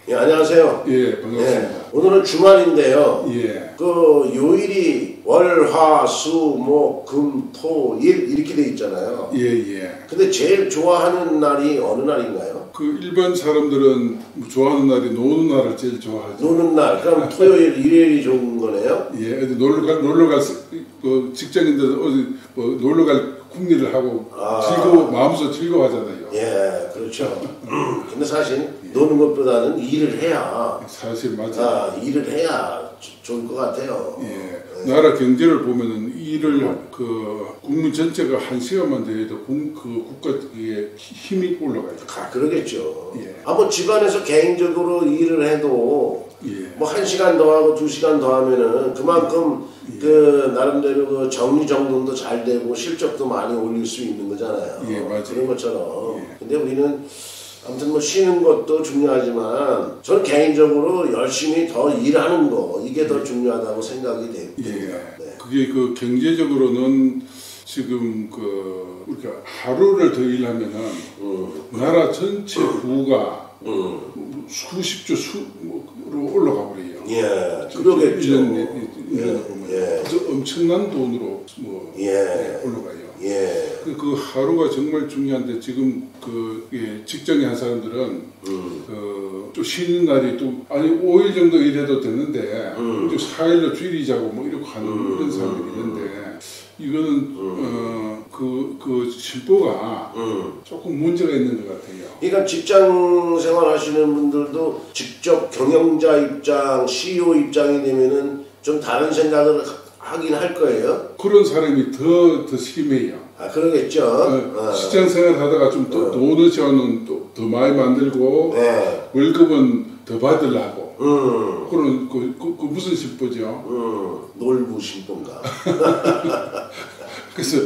예, 안녕하세요. 예, 반갑습니다. 예, 오늘은 주말인데요. 예. 그 요일이 월, 화, 수, 목, 금, 토, 일 이렇게 돼 있잖아요. 예, 예. 근데 제일 좋아하는 날이 어느 날인가요? 그 일반 사람들은 좋아하는 날이 노는 날을 제일 좋아하죠. 노는 날. 그럼 토요일, 일요일이 좋은 거네요? 예, 어디 놀러 갈 그 직장인들 어디 뭐 놀러 갈 궁리를 하고 마음속 즐거워하잖아요. 예, 그렇죠. 근데 사실 노는 것보다는 일을 해야 사실 맞아요. 일을 해야 좋을 것 같아요. 예. 나라 경제를 보면은 일을 그 국민 전체가 1시간만 더해도 그 국가의 힘이 올라가요. 그러겠죠. 예. 뭐 집안에서 개인적으로 일을 해도 예. 뭐 1시간 더 하고 2시간 더 하면은 그만큼 그 나름대로 그 정리정돈도 잘 되고 실적도 많이 올릴 수 있는 거잖아요. 예, 맞아요. 그런 것처럼. 예. 근데 우리는 아무튼 뭐 쉬는 것도 중요하지만 저는 개인적으로 열심히 더 일하는 거 이게 더 중요하다고 생각이 됩니다. 예. 네. 그게 그 경제적으로는 지금 그 우리가 하루를 더 일하면은 나라 전체 부가 수십조 수로 올라가 버려요. 예, 그러겠죠. 1년 보면 그래서 엄청난 돈으로 올라가요. 예. 그 하루가 정말 중요한데 지금 그 직장에 한 사람들은 또 쉬는 날이 또 아니 5일 정도 일해도 되는데 또 4일로 줄이자고 뭐 이렇게 하는 이런 사람들이 있는데 이거는 그 실보가 조금 문제가 있는 것 같아요. 그러니까 직장 생활 하시는 분들도 직접 경영자 입장, CEO 입장이 되면은 좀 다른 생각을 하긴 할 거예요. 그런 사람이 더 심해요. 그러겠죠. 직장 생활 하다가 좀 더 돈을 저는 더 많이 만들고 월급은 더 받으려고 그런 그 무슨 실보죠? 놀부 실보인가. 그래서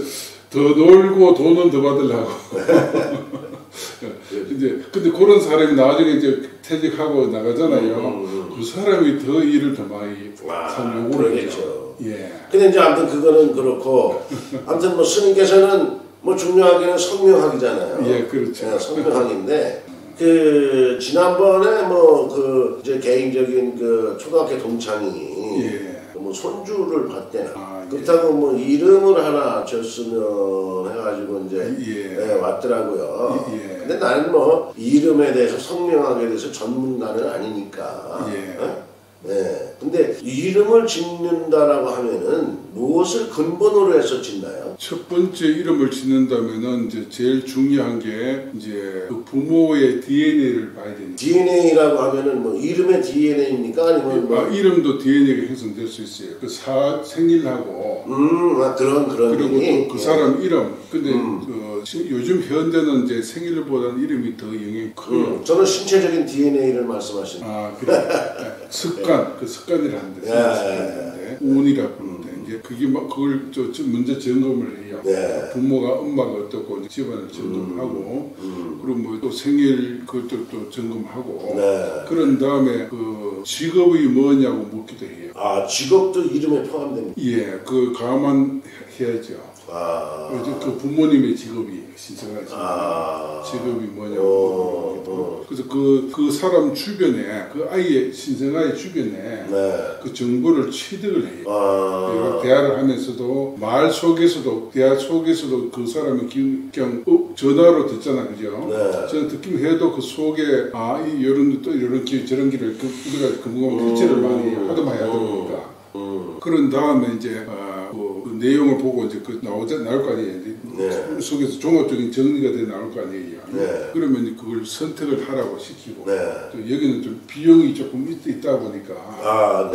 더 놀고 돈은 더 받으려고. 근데 그런 사람이 나중에 이제 퇴직하고 나가잖아요. 그 사람이 더 일을 더 많이 산 요구를 그러겠죠. 예. 근데 이제 아무튼 그거는 그렇고 아무튼 뭐 스님께서는 뭐 중요하게는 성명학이잖아요. 예, 그렇죠. 성명학인데 그 지난번에 뭐 그 이제 개인적인 그 초등학교 동창이 뭐 손주를 봤대나 그렇다고 뭐 이름을 하나 줬으면 해가지고 이제 왔더라고요. 근데 나는 뭐 이름에 대해서 성명학에 대해서 전문가는 아니니까. 근데 이름을 짓는다라고 하면은 무엇을 근본으로 해서 짓나요? 첫 번째 이름을 짓는다면은 이제 제일 중요한 게 이제 그 부모의 DNA를 봐야 됩니다. DNA라고 하면은 뭐 이름의 DNA입니까 아니면 뭐 이름도 DNA가 형성될 수 있어요. 그 생일하고 그런 그리고 얘기? 또 그 사람 이름. 근데 요즘 현대는 이제 생일보다는 이름이 더 영향이 커요. 저는 신체적인 DNA를 말씀하시는. 그래. 습관, 그 습관이라는 데 습관인데 운이라고 부르는데 이제 그게 막 그걸 먼저 점검을 해요. 부모가 엄마가 어떻고 이제 집안을 점검하고 그리고 뭐 또 생일 그것도 또 점검하고 그런 다음에 그 직업이 뭐냐고 묻기도 해요. 직업도 이름에 포함됩니다. 예, 그 감안해야죠. 그 부모님의 직업이 신청하지 직업이 뭐냐고 그래서 그 사람 주변에 그 아이의 신생아의 주변에 그 정보를 취득을 해요. 대화를 하면서도 말 속에서도 대화 속에서도 그 사람이 그냥 전화로 듣잖아, 그죠? 저는 듣기만 해도 그 속에 이런 또 이런 길 저런 길을 우리가 궁금한 기체를 많이 하다 보니까 그런 다음에 이제 그 내용을 보고 이제 그 나올 거 아니에요. 속에서 종합적인 정리가 돼 나올 거 아니에요. 그러면 그걸 선택을 하라고 시키고 또 여기는 좀 비용이 조금 있다 보니까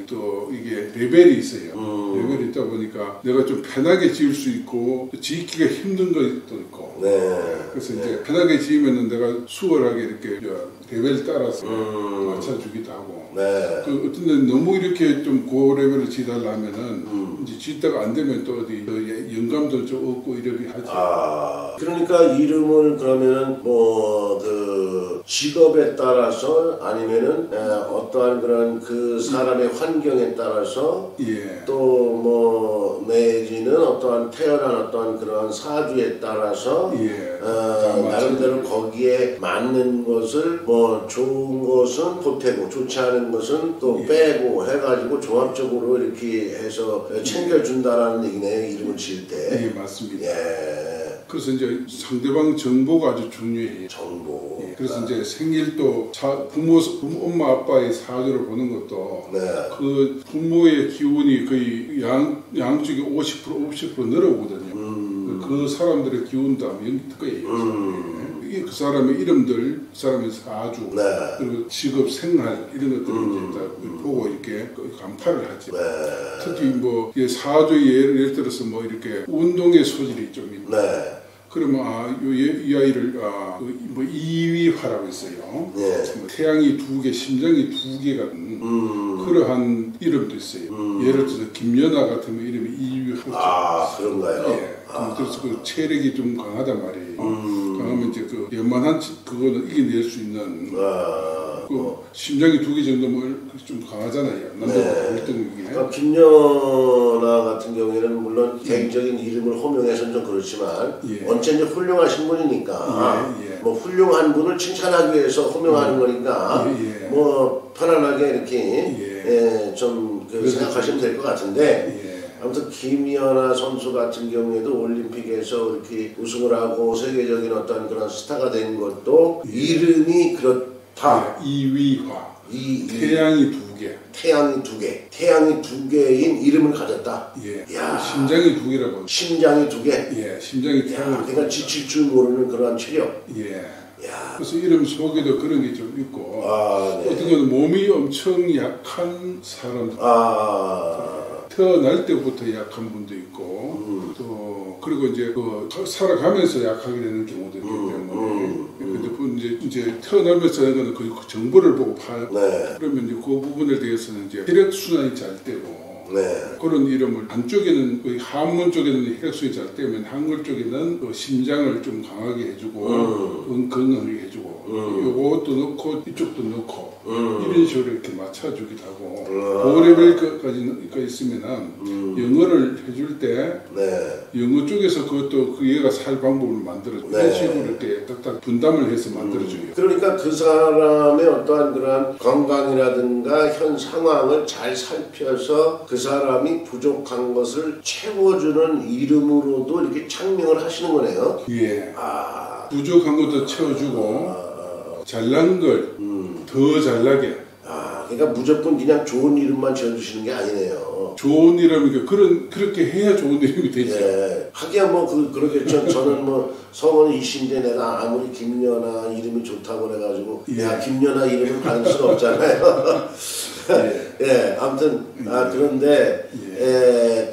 또 이게 레벨이 있어요. 레벨이 있다 보니까 내가 좀 편하게 지을 수 있고 지키기가 힘든 것도 있고 그래서 이제 편하게 지으면은 내가 수월하게 이렇게 레벨을 따라서 맞춰주기도 하고 그 어떤 데는 너무 이렇게 좀 고레벨을 지달라면은 이제 짓다가 안 되면 또 어디 영감도 좀 없고 이렇게 하죠. 그러니까 이름을 그러면은 뭐 그 직업에 따라서 아니면은 어떠한 그런 그 사람의 환경에 따라서 예. 또 뭐 내지는 어떠한 태어난 어떠한 그러한 사주에 따라서 예. 나름대로 거기에 맞는 것을 뭐 좋은 것은 보태고 좋지 않은 것은 또 예. 빼고 해가지고 종합적으로 이렇게 해서 챙겨준다라는 얘기네요. 이름을 지을 때. 예, 맞습니다. 예. 그래서 이제 상대방 정보가 아주 중요해요. 정보. 예, 그래서 이제 생일도 부모 엄마 아빠의 사주를 보는 것도 네. 그 부모의 기운이 거의 양쪽이 50% 늘어오거든요. 그 사람들의 기운도 연기 거예요. 이게 그 사람의 이름들, 그 사람의 사주, 네. 그리고 직업, 생활 이런 것들을 이제 다 보고 이렇게 간파를 하죠. 네. 특히 뭐 사주에 예를 들어서 뭐 이렇게 운동의 소질이 좀 있고. 네. 그러면 이 아이를 뭐 이위화라고 했어요. 네. 뭐 태양이 2개, 심장이 2개 같은 그러한 이름도 있어요. 예를 들어서 김연아 같으면 이름이 이위화죠. 아, 그런가요? 예. 그래서 그 체력이 좀 강하단 말이에요. 강하면 이제 그 웬만한 그거는 이겨낼 수 있는. 심장이 2개 정도면 좀 강하잖아요. 남자보다 월등하게. 그러니까 김연아 같은 경우에는 물론 개인적인 이름을 호명해서는 좀 그렇지만 언제든지 훌륭하신 분이니까 뭐 훌륭한 분을 칭찬하기 위해서 호명하는 거니까 뭐 편안하게 이렇게 좀 생각하시면 될 것 같은데 아무튼 김연아 선수 같은 경우에도 올림픽에서 이렇게 우승을 하고 세계적인 어떤 그런 스타가 된 것도 이름이 그렇다. 이위화. 태양이 2개. 태양이 2개. 태양이 2개인 이름을 가졌다. 예. 야. 심장이 2개라고. 심장이 2개. 예. 심장이 태양을. 그러니까 지칠 줄 모르는 그러한 체력. 예. 야. 그래서 이름 속에도 그런 게 좀 있고. 네. 어떤 건 몸이 엄청 약한 사람들. 태어날 때부터 약한 분도 있고 또 그리고 이제 그 살아가면서 약하게 되는 경우도 있기 때문에 근데 이제 태어나면서 하는 거는 그 정보를 보고 그러면 이제 그 부분에 대해서는 이제 혈액 순환이 잘 되고 그런 이름을 한쪽에는 거의 한문 쪽에는 혈액순환이 잘 되면 한글 쪽에는 그 심장을 좀 강하게 해주고 건강하게 해주고 요것도 넣고 이쪽도 넣고 이런 식으로 이렇게 맞춰주기도 하고 그 레벨까지 있으면은 영어를 해줄 때 영어 쪽에서 그것도 그 얘가 살 방법을 만들어줘 이런 식으로 이렇게 딱딱 분담을 해서 만들어줘요. 그러니까 그 사람의 어떠한 그런 건강이라든가 현 상황을 잘 살펴서 그 사람이 부족한 것을 채워주는 이름으로도 이렇게 창명을 하시는 거네요. 예. 부족한 것도 채워주고 잘난 걸 더 잘나게. 그러니까 무조건 그냥 좋은 이름만 지어주시는 게 아니네요. 좋은 이름이니까 그렇게 해야 좋은 이름이 되죠. 하기야 뭐 그러겠죠. 저는 뭐 성은 이신데 내가 아무리 김연아 이름이 좋다고 그래가지고 내가 김연아 이름을 받을 수는 없잖아요. 아무튼 그런데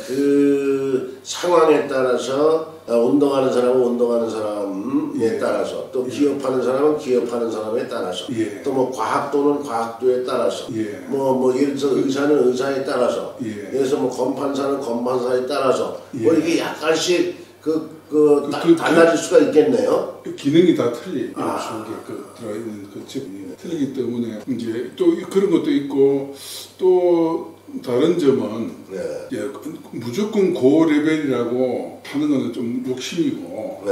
그 상황에 따라서 운동하는 사람은 운동하는 사람에 따라서 또 기업하는 사람은 기업하는 사람에 따라서 또 뭐 과학도는 과학도에 따라서 뭐 예를 들어서 의사는 의사에 따라서 그래서 뭐 검판사는 검판사에 따라서 뭐 이게 약간씩 달라질 수가 있겠네요. 기능이 다 틀려요. 속에 들어있는 그 칩이 틀리기 때문에 이제 또 그런 것도 있고 또 다른 점은 무조건 고레벨이라고 하는 거는 좀 욕심이고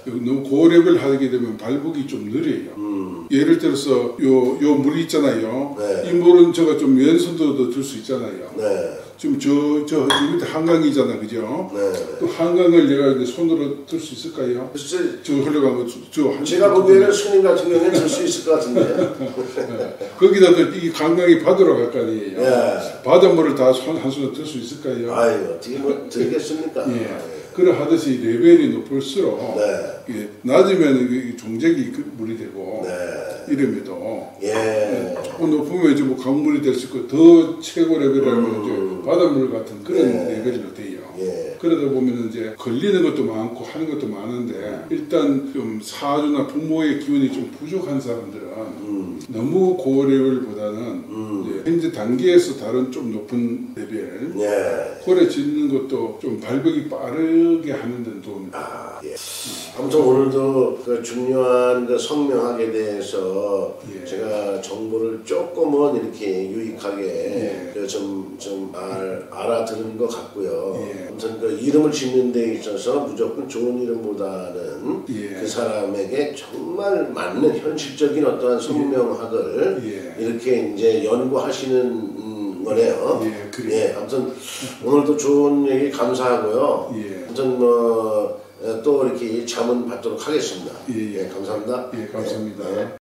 너무 고레벨 하게 되면 발복이 좀 느려요. 예를 들어서 요 물이 있잖아요. 이 물은 제가 좀 왼손도 들 수 있잖아요. 지금 저 밑에 한강이잖아, 그죠? 또 한강을 내가 손으로 들 수 있을까요? 글쎄, 저 흘러간 거 제가 보기에는 스님 같은 경우에는 들 수 있을 것 같은데. 거기다 이 강강이 바다로 갈 거 아니에요. 바닷물을 다 한 손으로 들 수 있을까요? 어떻게 뭐 들겠습니까? 그래 하듯이 레벨이 높을수록 낮으면 종적이 물이 되고 이름에도 조금 높으면 이제 뭐 강물이 될 수 있고 더 최고 레벨이라면 이제 바닷물 같은 그런 레벨로 돼요. 그러다 보면 이제 걸리는 것도 많고 하는 것도 많은데 일단 좀 사주나 부모의 기운이 좀 부족한 사람들은 너무 고레벨보다는 이제 현재 단계에서 다른 좀 높은 레벨 고래 짓는 것도 좀 발벽이 빠르게 하는 데는 도움이 됩니다. 예. 아무튼 오늘도 그 중요한 그 성명학에 대해서 예. 제가 정보를 조금은 이렇게 유익하게 예. 좀 알아들은 것 같고요. 예. 아무튼 그 이름을 짓는 데 있어서 무조건 좋은 이름보다는 예. 그 사람에게 정말 맞는 현실적인 어떠한 성명학을 예. 이렇게 이제 연구하시는 거네요. 예, 그래요. 예, 아무튼 오늘도 좋은 얘기 감사하고요. 예. 아무튼 또 이렇게 자문 받도록 하겠습니다. 예, 예. 감사합니다. 예, 감사합니다. 예.